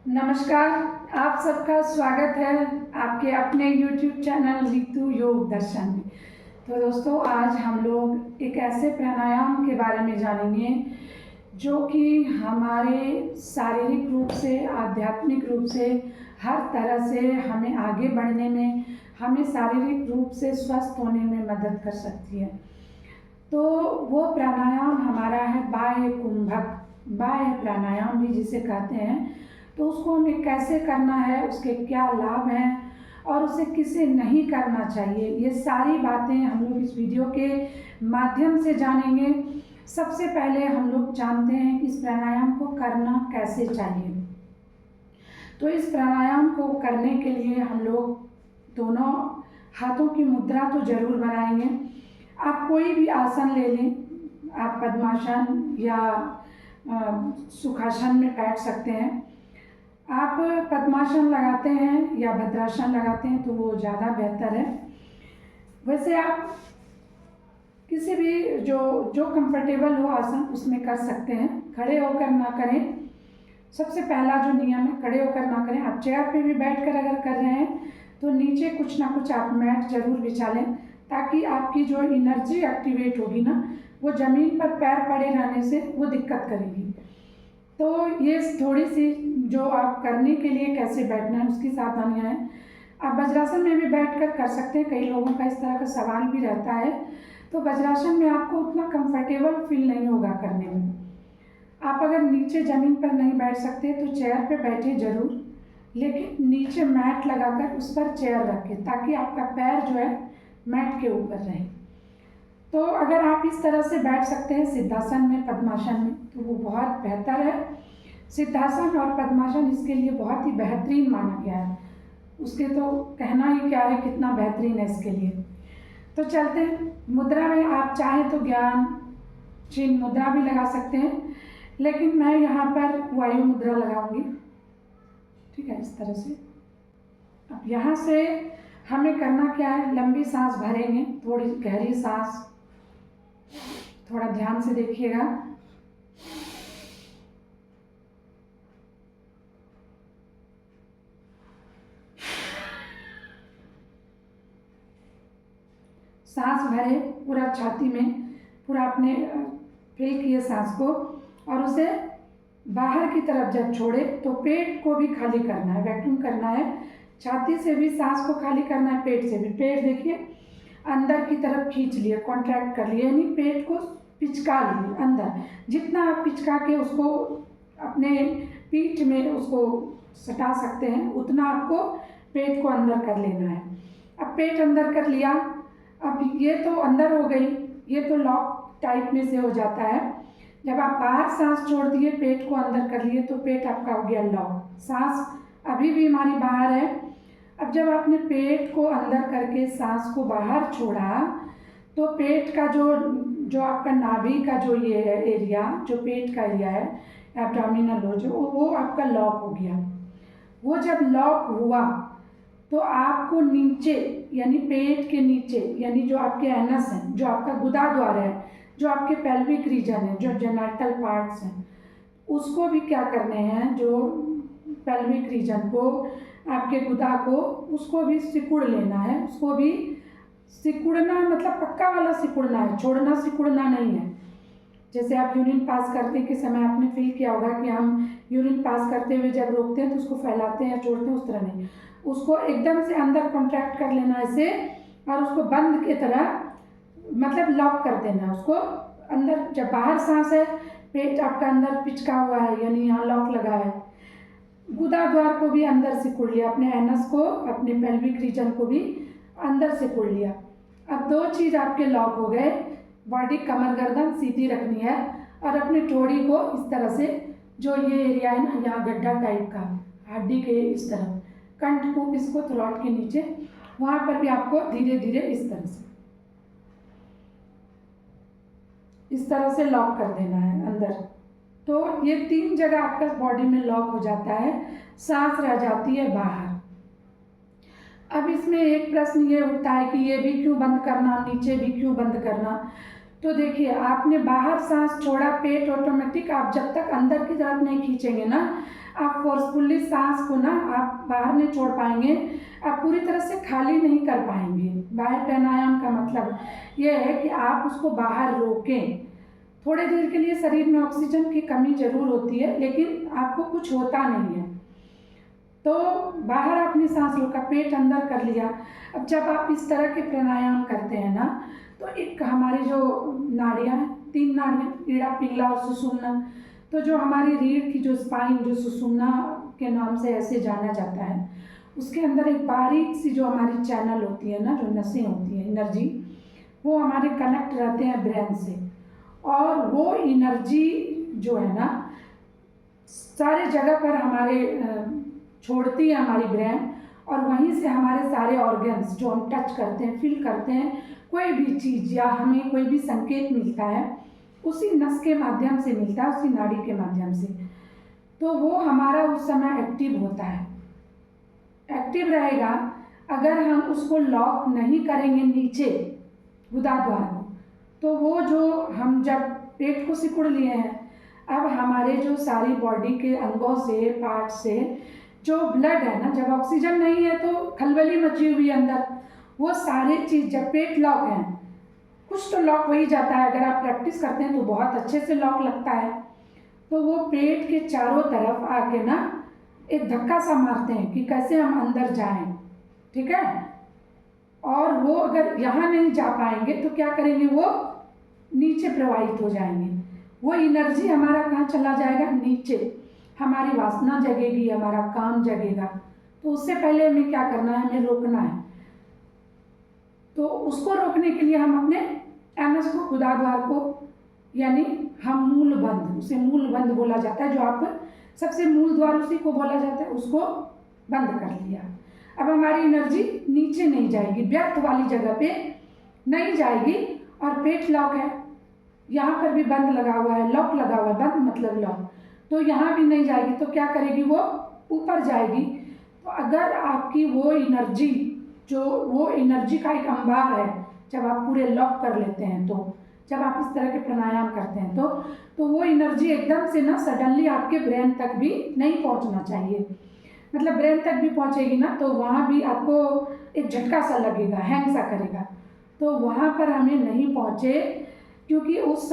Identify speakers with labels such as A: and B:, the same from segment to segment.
A: नमस्कार। आप सबका स्वागत है आपके अपने YouTube चैनल रितु योग दर्शन में। तो दोस्तों, आज हम लोग एक ऐसे प्राणायाम के बारे में जानेंगे जो कि हमारे शारीरिक रूप से, आध्यात्मिक रूप से, हर तरह से हमें आगे बढ़ने में, हमें शारीरिक रूप से स्वस्थ होने में मदद कर सकती है। तो वो प्राणायाम हमारा है बाह्य कुंभक, बाह्य प्राणायाम भी जिसे कहते हैं। तो उसको हमें कैसे करना है, उसके क्या लाभ हैं और उसे किसे नहीं करना चाहिए, ये सारी बातें हम लोग इस वीडियो के माध्यम से जानेंगे। सबसे पहले हम लोग जानते हैं कि इस प्राणायाम को करना कैसे चाहिए। तो इस प्राणायाम को करने के लिए हम लोग दोनों हाथों की मुद्रा तो जरूर बनाएंगे। आप कोई भी आसन ले लें, आप पद्मासन या सुखासन में बैठ सकते हैं। आप पद्मासन लगाते हैं या भद्रासन लगाते हैं तो वो ज़्यादा बेहतर है। वैसे आप किसी भी जो कंफर्टेबल हो आसन उसमें कर सकते हैं। खड़े होकर ना करें। सबसे पहला जो नियम है, खड़े होकर ना करें। आप चेयर पे भी बैठकर अगर कर रहे हैं तो नीचे कुछ ना कुछ आप मैट जरूर बिछा लें, ताकि आपकी जो एनर्जी एक्टिवेट होगी ना, वो ज़मीन पर पैर पड़े रहने से वो दिक्कत करेगी। तो ये थोड़ी सी जो आप करने के लिए कैसे बैठना है उसकी सावधानियाँ हैं। आप वज्रासन में भी बैठकर कर सकते हैं। कई लोगों का इस तरह का सवाल भी रहता है। तो वज्रासन में आपको उतना कंफर्टेबल फील नहीं होगा करने में। आप अगर नीचे ज़मीन पर नहीं बैठ सकते तो चेयर पे बैठे जरूर, लेकिन नीचे मैट लगाकर उस पर चेयर रखें, ताकि आपका पैर जो है मैट के ऊपर रहे। तो अगर आप इस तरह से बैठ सकते हैं सिद्धासन में, पद्मासन में, तो वो बहुत बेहतर है। सिद्धासन और पद्मासन इसके लिए बहुत ही बेहतरीन माना गया है। उसके तो कहना ही क्या है, कितना बेहतरीन है इसके लिए। तो चलते हैं मुद्रा में। आप चाहें तो ज्ञान चिन्ह मुद्रा भी लगा सकते हैं, लेकिन मैं यहाँ पर वायु मुद्रा लगाऊंगी। ठीक है, इस तरह से। अब यहाँ से हमें करना क्या है, लंबी सांस भरेंगे, थोड़ी गहरी सांस। थोड़ा ध्यान से देखिएगा। सांस भरे पूरा छाती में, पूरा अपने फिल किए सांस को, और उसे बाहर की तरफ जब छोड़े तो पेट को भी खाली करना है, वैक्यूम करना है। छाती से भी सांस को खाली करना है, पेट से भी। पेट देखिए अंदर की तरफ खींच लिए, कॉन्ट्रैक्ट कर लिए, यानी पेट को पिचका लिए अंदर। जितना आप पिचका के उसको अपने पीठ में उसको सटा सकते हैं, उतना आपको पेट को अंदर कर लेना है। अब पेट अंदर कर लिया। अब ये तो अंदर हो गई, ये तो लॉक टाइप में से हो जाता है। जब आप बाहर सांस छोड़ दिए, पेट को अंदर कर लिए, तो पेट आपका हो गया लॉक। सांस अभी भी हमारी बाहर है। अब जब आपने पेट को अंदर करके सांस को बाहर छोड़ा, तो पेट का जो आपका नाभि का जो ये है एरिया, जो पेट का एरिया है, एब्डोमिनल हो, जो वो आपका लॉक हो गया। वो जब लॉक हुआ तो आपको नीचे, यानी पेट के नीचे, यानी जो आपके एनस हैं, जो आपका गुदा द्वार है, जो आपके पेल्विक रीजन है, जो जेनिटल पार्ट्स हैं, उसको भी क्या करने हैं, जो पेल्विक रीजन को, आपके गुदा को, उसको भी सिकुड़ लेना है। उसको भी सिकुड़ना मतलब पक्का वाला सिकुड़ना है, छोड़ना सिकुड़ना नहीं है। जैसे आप यूरिन पास करने के समय आपने फील किया होगा कि हम यूरिन पास करते हुए जब रोकते हैं तो उसको फैलाते हैं या छोड़ते हैं, उस तरह नहीं। उसको एकदम से अंदर कॉन्ट्रैक्ट कर लेना ऐसे, और उसको बंद की तरह मतलब लॉक कर देना उसको अंदर। जब बाहर सांस है, पेट आपका अंदर पिचका हुआ है, यानी यहाँ लॉक लगा है। गुदा द्वार को भी अंदर सिकुड़ लिया, अपने एनस को, अपने पेल्विक रीजन को भी अंदर सिकुड़ लिया। अब दो चीज़ आपके लॉक हो गए। बॉडी, कमर गर्दन सीधी रखनी है, और अपनी ठोड़ी को इस तरह से, जो ये एरिया है ना, यहाँ गड्ढा टाइप का हड्डी के इस तरफ, कंठ को, इसको थ्रोट के नीचे, वहाँ पर भी आपको धीरे धीरे इस तरह से लॉक कर देना है अंदर। तो ये 3 जगह आपका बॉडी में लॉक हो जाता है, सांस रह जाती है बाहर। अब इसमें एक प्रश्न ये उठता है कि ये भी क्यों बंद करना, नीचे भी क्यों बंद करना। तो देखिए, आपने बाहर सांस छोड़ा, पेट ऑटोमेटिक, आप जब तक अंदर की तरफ नहीं खींचेंगे ना, आप फोर्सफुली सांस को ना आप बाहर नहीं छोड़ पाएंगे, आप पूरी तरह से खाली नहीं कर पाएंगे। बाह्य प्राणायाम का मतलब ये है कि आप उसको बाहर रोकें। थोड़ी देर के लिए शरीर में ऑक्सीजन की कमी जरूर होती है, लेकिन आपको कुछ होता नहीं है। तो बाहर अपनी सांस रोका, पेट अंदर कर लिया। अब जब आप इस तरह के प्राणायाम करते हैं ना, तो एक हमारी जो नाड़ियाँ हैं, 3 नाड़ियाँ, ईड़ा, पिंगला और सुषुम्ना, तो जो हमारी रीढ़ की जो स्पाइन, जो सुषुम्ना के नाम से ऐसे जाना जाता है, उसके अंदर एक बारीक सी जो हमारी चैनल होती है ना, जो नसें होती हैं, एनर्जी, वो हमारे कनेक्ट रहते हैं ब्रेन से। और वो एनर्जी जो है ना सारे जगह पर हमारे छोड़ती है हमारी ब्रेन, और वहीं से हमारे सारे ऑर्गन्स जो हम टच करते हैं, फील करते हैं, कोई भी चीज़ या हमें कोई भी संकेत मिलता है, उसी नस के माध्यम से मिलता है, उसी नाड़ी के माध्यम से। तो वो हमारा उस समय एक्टिव होता है, एक्टिव रहेगा। अगर हम उसको लॉक नहीं करेंगे नीचे गुदाद्वार को, तो वो जो हम जब पेट को सिकुड़ लिए हैं, अब हमारे जो सारी बॉडी के अंगों से, पार्ट से जो ब्लड है ना, जब ऑक्सीजन नहीं है तो खलबली मची हुई है अंदर, वो सारी चीज़ जब पेट लॉक है, कुछ तो लॉक हो ही जाता है। अगर आप प्रैक्टिस करते हैं तो बहुत अच्छे से लॉक लगता है। तो वो पेट के चारों तरफ आके ना एक धक्का सा मारते हैं कि कैसे हम अंदर जाएं, ठीक है। और वो अगर यहाँ नहीं जा पाएंगे तो क्या करेंगे, वो नीचे प्रवाहित हो जाएंगे। वो एनर्जी हमारा कहाँ चला जाएगा, नीचे। हमारी वासना जगेगी, हमारा काम जगेगा। तो उससे पहले हमें क्या करना है, हमें रोकना है। तो उसको रोकने के लिए हम अपने एनस को, गुदाद्वार को, यानी हम मूल बंध, उसे मूल बंध बोला जाता है, जो आप सबसे मूल द्वार उसी को बोला जाता है, उसको बंद कर लिया। अब हमारी एनर्जी नीचे नहीं जाएगी, व्यर्थ वाली जगह पे नहीं जाएगी। और पेट लॉक है, यहाँ पर भी बंद लगा हुआ है, लॉक लगा हुआ है, बंद मतलब लॉक, तो यहाँ भी नहीं जाएगी। तो क्या करेगी, वो ऊपर जाएगी। तो अगर आपकी वो एनर्जी, जो वो एनर्जी का एक अंबार है, जब आप पूरे लॉक कर लेते हैं, तो जब आप इस तरह के प्राणायाम करते हैं तो वो एनर्जी एकदम से ना सडनली आपके ब्रेन तक भी नहीं पहुंचना चाहिए। मतलब ब्रेन तक भी पहुंचेगी ना तो वहाँ भी आपको एक झटका सा लगेगा, हैंग सा करेगा। तो वहाँ पर हमें नहीं पहुँचे, क्योंकि उस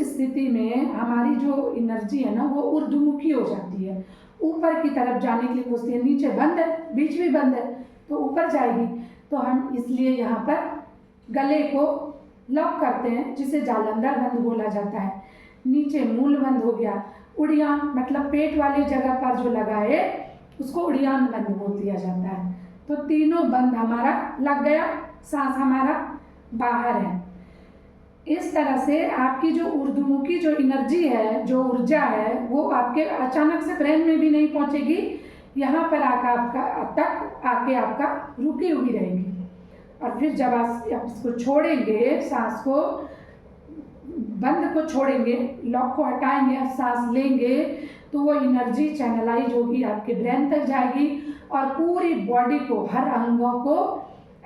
A: स्थिति में हमारी जो एनर्जी है ना वो ऊर्ध्वमुखी हो जाती है, ऊपर की तरफ जाने के लिए खोजती है। नीचे बंद है, बीच भी बंद है, तो ऊपर जाएगी। तो हम इसलिए यहाँ पर गले को लॉक करते हैं, जिसे जालंधर बंद बोला जाता है। नीचे मूल बंद हो गया। उड़ियान मतलब पेट वाली जगह पर जो लगाए उसको उड़ियान बंद बोल दिया जाता है। तो तीनों बंद हमारा लग गया, सांस हमारा बाहर है। इस तरह से आपकी जो ऊर्ध्वमुखी जो एनर्जी है, जो ऊर्जा है, वो आपके अचानक से ब्रेन में भी नहीं पहुंचेगी, यहाँ पर आकर आपका रुकी हुई रहेगी। और फिर जब आप इसको छोड़ेंगे, सांस को बंद को छोड़ेंगे, लॉक को हटाएंगे, सांस लेंगे, तो वो एनर्जी चैनलाइज होगी, आपके ब्रेन तक जाएगी और पूरी बॉडी को, हर अंगों को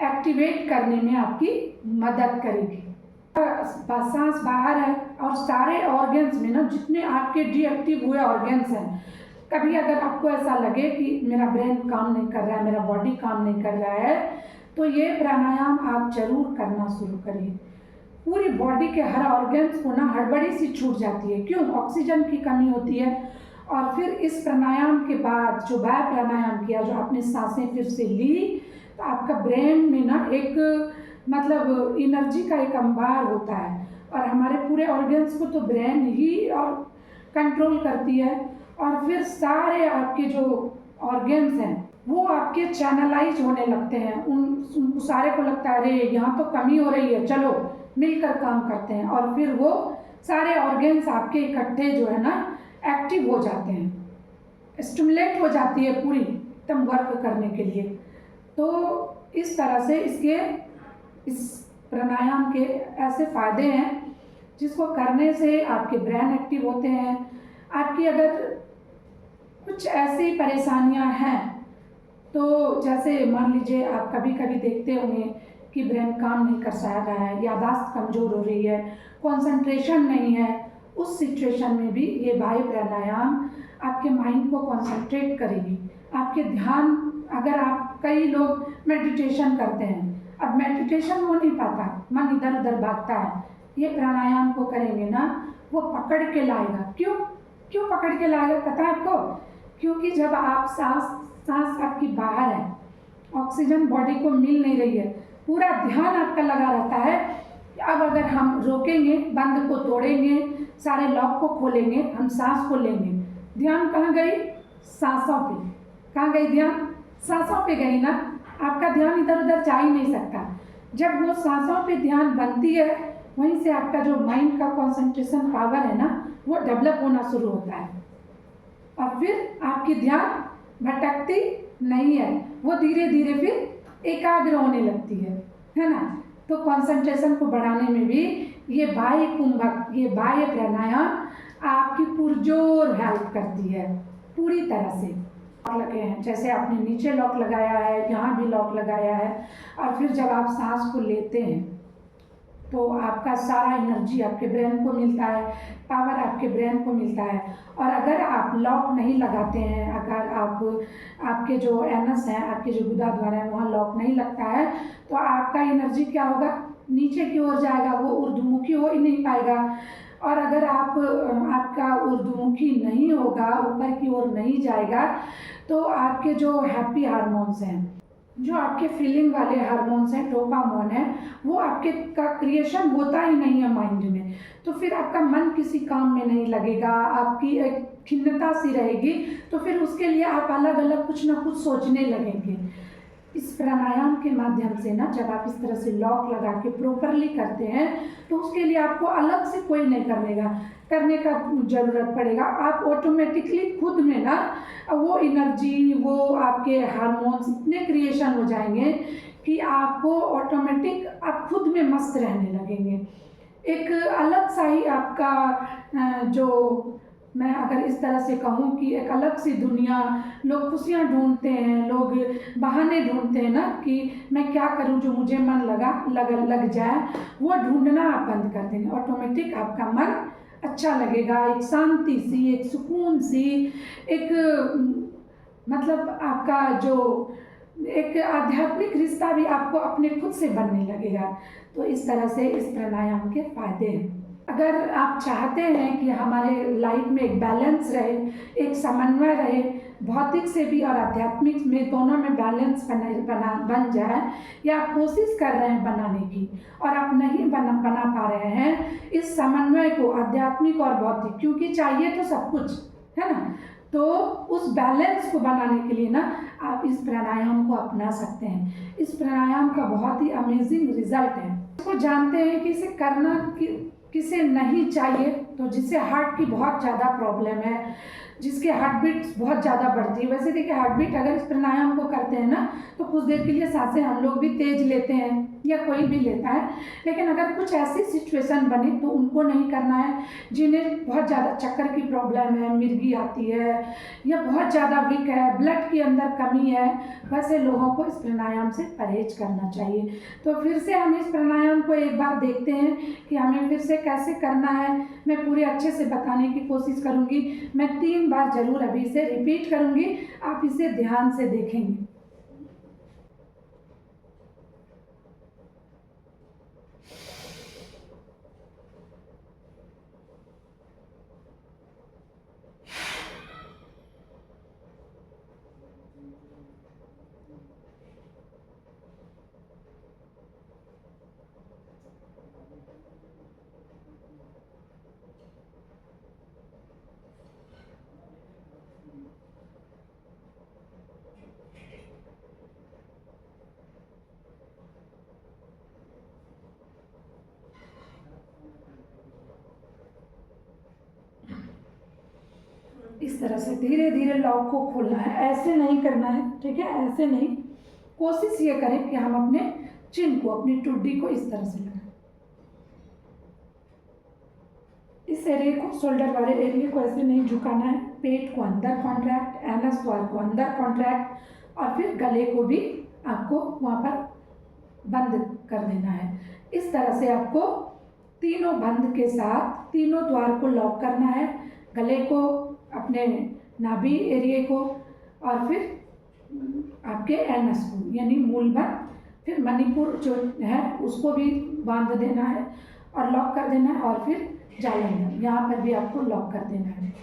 A: एक्टिवेट करने में आपकी मदद करेगी। सांस बाहर है और सारे ऑर्गन्स में ना, जितने आपके डीएक्टिव हुए ऑर्गन्स हैं, कभी अगर आपको ऐसा लगे कि मेरा ब्रेन काम नहीं कर रहा है, मेरा बॉडी काम नहीं कर रहा है, तो ये प्राणायाम आप जरूर करना शुरू करिए। पूरी बॉडी के हर ऑर्गन्स को ना हड़बड़ी सी छूट जाती है। क्यों? ऑक्सीजन की कमी होती है। और फिर इस प्राणायाम के बाद जो बाह्य प्राणायाम किया, जो आपने सांसें फिर से ली, तो आपका ब्रेन में ना एक मतलब एनर्जी का एक अंबार होता है। और हमारे पूरे ऑर्गन्स को तो ब्रेन ही और कंट्रोल करती है। और फिर सारे आपके जो ऑर्गन्स हैं वो आपके चैनलाइज होने लगते हैं। उन सारे को लगता है अरे यहाँ तो कमी हो रही है, चलो मिलकर काम करते हैं। और फिर वो सारे ऑर्गन्स आपके इकट्ठे जो है ना एक्टिव हो जाते हैं, स्टिमुलेट हो जाती है पूरी एकदम वर्क करने के लिए। तो इस तरह से इस प्राणायाम के ऐसे फ़ायदे हैं जिसको करने से आपके ब्रेन एक्टिव होते हैं। आपकी अगर कुछ ऐसी परेशानियां हैं, तो जैसे मान लीजिए आप कभी कभी देखते होंगे कि ब्रेन काम नहीं कर रहा है, याददाश्त कमज़ोर हो रही है, कंसंट्रेशन नहीं है, उस सिचुएशन में भी ये बाह्य प्राणायाम आपके माइंड को कंसंट्रेट करेगी। आपके ध्यान, अगर आप, कई लोग मेडिटेशन करते हैं, अब मेडिटेशन हो नहीं पाता, मन इधर उधर भागता है, ये प्राणायाम को करेंगे ना, वो पकड़ के लाएगा। क्यों पकड़ के लाएगा पता है आपको? क्योंकि जब आप सांस आपकी बाहर है, ऑक्सीजन बॉडी को मिल नहीं रही है, पूरा ध्यान आपका लगा रहता है। अब अगर हम रोकेंगे, बंद को तोड़ेंगे, सारे लॉक को खोलेंगे, हम सांस को लेंगे, ध्यान कहाँ गई? सांसों पे। कहाँ गई ध्यान? सांसों पे गई ना। आपका ध्यान इधर उधर जा ही नहीं सकता। जब वो सांसों पे ध्यान बनती है, वहीं से आपका जो माइंड का कंसंट्रेशन पावर है ना, वो डेवलप होना शुरू होता है, और फिर आपकी ध्यान भटकती नहीं है, वो धीरे धीरे फिर एकाग्र होने लगती है ना। तो कंसंट्रेशन को बढ़ाने में भी ये बाह्य कुंभक, ये बाह्य प्राणायाम आपकी पुरजोर हेल्प करती है पूरी तरह से। लॉक लगे हैं, जैसे आपने नीचे लॉक लगाया है, यहाँ भी लॉक लगाया है, और फिर जब आप सांस को लेते हैं तो आपका सारा एनर्जी आपके ब्रेन को मिलता है, पावर आपके ब्रेन को मिलता है। और अगर आप लॉक नहीं लगाते हैं, अगर आपके जो एनस है, आपके जो गुदाद्वार है, वहाँ लॉक नहीं लगता है, तो आपका एनर्जी क्या होगा? नीचे की ओर जाएगा, वो ऊर्ध्वमुखी हो ही नहीं पाएगा। और अगर आपका ऊर्ध्वमुखी नहीं होगा, ऊपर की ओर नहीं जाएगा, तो आपके जो हैप्पी हार्मोन्स हैं, जो आपके फीलिंग वाले हार्मोन्स हैं, डोपामाइन है, वो आपके का क्रिएशन होता ही नहीं है माइंड में। तो फिर आपका मन किसी काम में नहीं लगेगा, आपकी एक खिन्नता सी रहेगी, तो फिर उसके लिए आप अलग अलग कुछ ना कुछ सोचने लगेंगे। इस प्राणायाम के माध्यम से ना, जब आप इस तरह से लॉक लगा के प्रॉपरली करते हैं, तो उसके लिए आपको अलग से कोई नहीं करने का ज़रूरत पड़ेगा। आप ऑटोमेटिकली खुद में ना वो एनर्जी, वो आपके हार्मोन्स इतने क्रिएशन हो जाएंगे कि आपको ऑटोमेटिक आप खुद में मस्त रहने लगेंगे। एक अलग सा ही आपका जो, मैं अगर इस तरह से कहूँ कि एक अलग सी दुनिया, लोग खुशियाँ ढूंढते हैं, लोग बहाने ढूंढते हैं ना कि मैं क्या करूँ जो मुझे मन लग जाए, वो ढूंढना आप बंद कर देंगे। ऑटोमेटिक आपका मन अच्छा लगेगा, एक शांति सी, एक सुकून सी, एक मतलब आपका जो एक आध्यात्मिक रिश्ता भी आपको अपने खुद से बनने लगेगा। तो इस तरह से इस प्राणायाम के फायदे हैं। अगर आप चाहते हैं कि हमारे लाइफ में एक बैलेंस रहे, एक समन्वय रहे, भौतिक से भी और आध्यात्मिक में, दोनों में बैलेंस बन जाए, या आप कोशिश कर रहे हैं बनाने की और आप नहीं बना पा रहे हैं इस समन्वय को, आध्यात्मिक और भौतिक, क्योंकि चाहिए तो सब कुछ है ना, तो उस बैलेंस को बनाने के लिए ना आप इस प्राणायाम को अपना सकते हैं। इस प्राणायाम का बहुत ही अमेजिंग रिजल्ट है। इसको जानते हैं कि इसे करना किसे नहीं चाहिए, तो जिससे हार्ट की बहुत ज़्यादा प्रॉब्लम है, जिसके हार्ट बीट बहुत ज़्यादा बढ़ती है। वैसे देखिए, हार्ट बीट अगर इस प्राणायाम को करते हैं ना, तो कुछ देर के लिए सांसें हम लोग भी तेज लेते हैं, या कोई भी लेता है, लेकिन अगर कुछ ऐसी सिचुएशन बने तो उनको नहीं करना है। जिन्हें बहुत ज़्यादा चक्कर की प्रॉब्लम है, मिर्गी आती है, या बहुत ज़्यादा वीक है, ब्लड के अंदर कमी है, वैसे लोगों को इस प्राणायाम से परहेज करना चाहिए। तो फिर से हम इस प्राणायाम को एक बार देखते हैं कि हमें फिर से कैसे करना है। मैं पूरे अच्छे से बताने की कोशिश करूँगी। मैं 3 बार ज़रूर अभी इसे रिपीट करूँगी, आप इसे ध्यान से देखेंगे। इस तरह से धीरे धीरे लॉक को खोलना है, ऐसे नहीं करना है, ठीक है, ऐसे नहीं। कोशिश ये करें कि हम अपने चिन को, अपनी टुड्डी को इस तरह से लगाएं। इस एरिया को, शोल्डर वाले एरिया को ऐसे नहीं झुकाना है। पेट को अंदर कॉन्ट्रैक्ट, एनस द्वार को अंदर कॉन्ट्रैक्ट, और फिर गले को भी आपको वहाँ पर बंद कर देना है। इस तरह से आपको तीनों बंद के साथ तीनों द्वार को लॉक करना है, गले को, अपने नाभि एरिए को, और फिर आपके एनस को यानी मूलबंध, फिर मणिपुर जो है उसको भी बांध देना है और लॉक कर देना है, और फिर जालंधर यहाँ पर भी आपको लॉक कर देना है।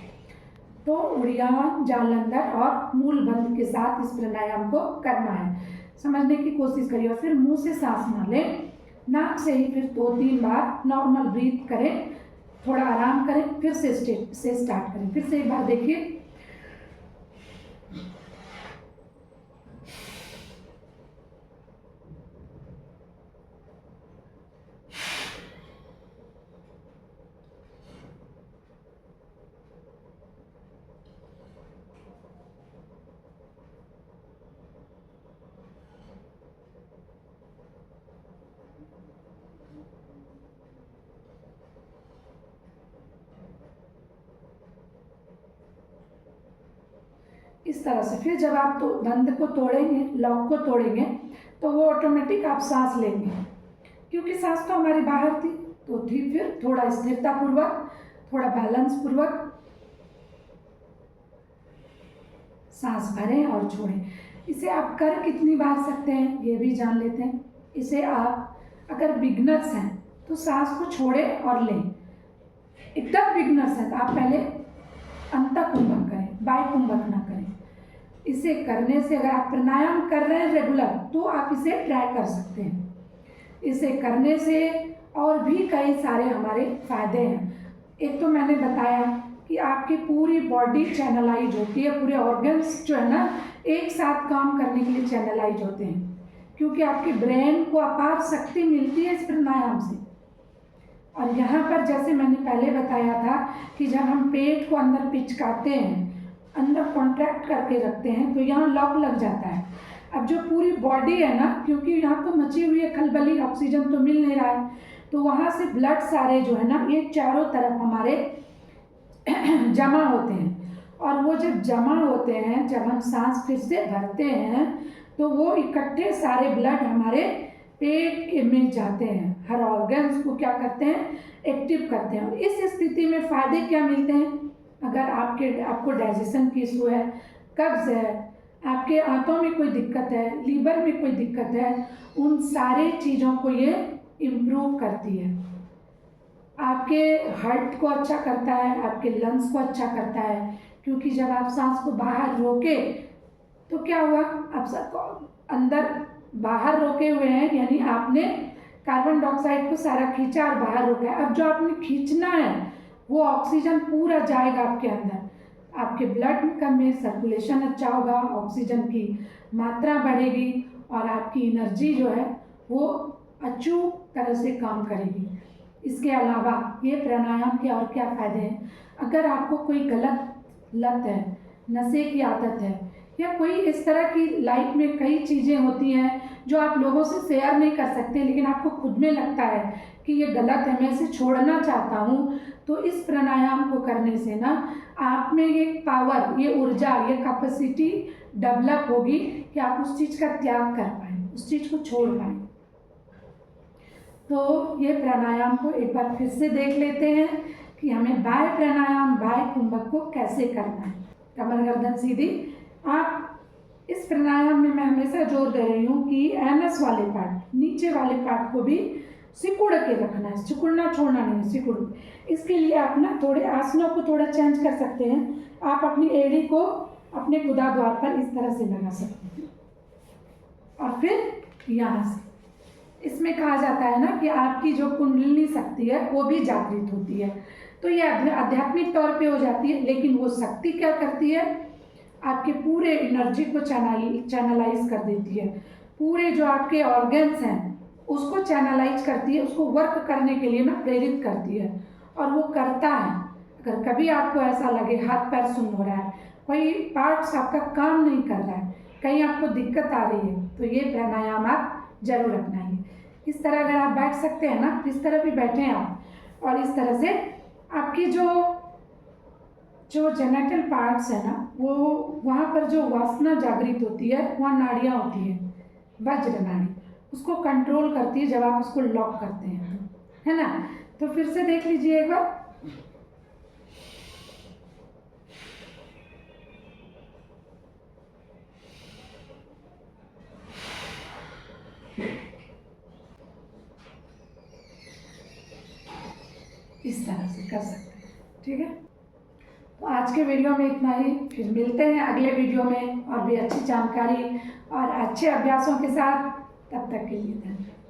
A: तो उड़ियान, जालंधर और मूलबंध के साथ इस प्राणायाम को करना है। समझने की कोशिश करिए और फिर मुंह से सांस ना लें, नाक से ही फिर 2-3 बार नॉर्मल ब्रीथ करें, थोड़ा आराम करें, फिर से स्टार्ट करें। फिर से एक बार देखिए। इस तरह से फिर जब आप तो बंद को तोड़ेंगे, लॉक को तोड़ेंगे, तो वो ऑटोमेटिक आप सांस लेंगे, क्योंकि सांस तो हमारी बाहर थी। तो ठीक, फिर थोड़ा स्थिरता पूर्वक, थोड़ा बैलेंस पूर्वक सांस भरें और छोड़ें। इसे आप कर कितनी बार सकते हैं ये भी जान लेते हैं। इसे आप अगर बिगनर्स हैं तो सांस को छोड़ें और लें। एकदम बिगनर्स हैं तो आप पहले अंतः कुंभक करें, बाह्य कुंभक ना करें। इसे करने से, अगर आप प्राणायाम कर रहे हैं रेगुलर, तो आप इसे ट्राई कर सकते हैं। इसे करने से और भी कई सारे हमारे फायदे हैं। एक तो मैंने बताया कि आपकी पूरी बॉडी चैनलाइज होती है, पूरे ऑर्गन्स जो है ना एक साथ काम करने के लिए चैनलाइज होते हैं, क्योंकि आपके ब्रेन को अपार शक्ति मिलती है इस प्राणायाम से। और यहाँ पर जैसे मैंने पहले बताया था कि जब हम पेट को अंदर पिचकाते हैं, अंदर कॉन्ट्रैक्ट करके रखते हैं, तो यहाँ लॉक लग जाता है। अब जो पूरी बॉडी है ना, क्योंकि यहाँ तो मची हुई है खलबली, ऑक्सीजन तो मिल नहीं रहा है, तो वहाँ से ब्लड सारे जो है ना ये चारों तरफ हमारे जमा होते हैं। और वो जब जमा होते हैं, जब हम सांस फिर से भरते हैं, तो वो इकट्ठे सारे ब्लड हमारे पेट के में जाते हैं, हर ऑर्गन्स को क्या करते हैं, एक्टिव करते हैं। और इस स्थिति में फायदे क्या मिलते हैं? अगर आपको डाइजेशन की इशू है, कब्ज है, आपके आंतों में कोई दिक्कत है, लीवर में कोई दिक्कत है, उन सारे चीज़ों को ये इम्प्रूव करती है। आपके हार्ट को अच्छा करता है, आपके लंग्स को अच्छा करता है, क्योंकि जब आप सांस को बाहर रोके तो क्या हुआ, आप सबको अंदर बाहर रोके हुए हैं, यानी आपने कार्बन डाइऑक्साइड को सारा खींचा और बाहर रोका है। अब जो आपने खींचना है वो ऑक्सीजन पूरा जाएगा आपके अंदर, आपके ब्लड में सर्कुलेशन अच्छा होगा, ऑक्सीजन की मात्रा बढ़ेगी और आपकी एनर्जी जो है वो अचूक तरह से काम करेगी। इसके अलावा ये प्राणायाम के और क्या फ़ायदे हैं? अगर आपको कोई गलत लत है, नशे की आदत है, या कोई इस तरह की लाइफ में कई चीज़ें होती हैं जो आप लोगों से शेयर नहीं कर सकते, लेकिन आपको खुद में लगता है कि ये गलत है, मैं इसे छोड़ना चाहता हूँ, तो इस प्राणायाम को करने से ना आप में ये पावर, ये ऊर्जा, ये कैपेसिटी डेवलप होगी कि आप उस चीज़ का त्याग कर पाएँ, उस चीज़ को छोड़ पाएँ। तो ये प्राणायाम को एक बार फिर से देख लेते हैं कि हमें बाह्य प्राणायाम, बाह्य कुंभक को कैसे करना है। कमर गर्दन सीधी। आप इस प्राणायाम में मैं हमेशा जोर दे रही हूँ कि एनस वाले पार्ट, नीचे वाले पार्ट को भी सिकुड़ के रखना है, सिकुड़ना छोड़ना नहीं है, सिकुड़। इसके लिए आप ना थोड़े आसनों को थोड़ा चेंज कर सकते हैं। आप अपनी एड़ी को अपने गुदा द्वार पर इस तरह से लगा सकते हैं और फिर यहाँ से, इसमें कहा जाता है ना कि आपकी जो कुंडलिनी शक्ति है वो भी जागृत होती है। तो ये आध्यात्मिक तौर पे हो जाती है, लेकिन वो शक्ति क्या करती है, आपके पूरे एनर्जी को चैनलाइज कर देती है, पूरे जो आपके ऑर्गन्स हैं उसको चैनलाइज करती है, उसको वर्क करने के लिए ना प्रेरित करती है, और वो करता है। अगर कभी आपको ऐसा लगे हाथ पैर सुन्न हो रहा है, कोई पार्ट्स आपका काम नहीं कर रहा है, कहीं आपको दिक्कत आ रही है, तो ये प्राणायाम आप जरूर अपनाइए। इस तरह अगर आप बैठ सकते हैं ना, इस तरह भी बैठें आप, और इस तरह से आपकी जो जेनेटल पार्ट्स है ना, वो वहाँ पर जो वासना जागृत होती है, वहाँ नाड़ियाँ होती है, वज्र नाड़ी, उसको कंट्रोल करती है जब आप उसको लॉक करते हैं, है ना। तो फिर से देख लीजिए एक बार। इस तरह से कर सकते हैं, ठीक है। तो आज के वीडियो में इतना ही, फिर मिलते हैं अगले वीडियो में और भी अच्छी जानकारी और अच्छे अभ्यासों के साथ। तब तक के लिए धन्यवाद।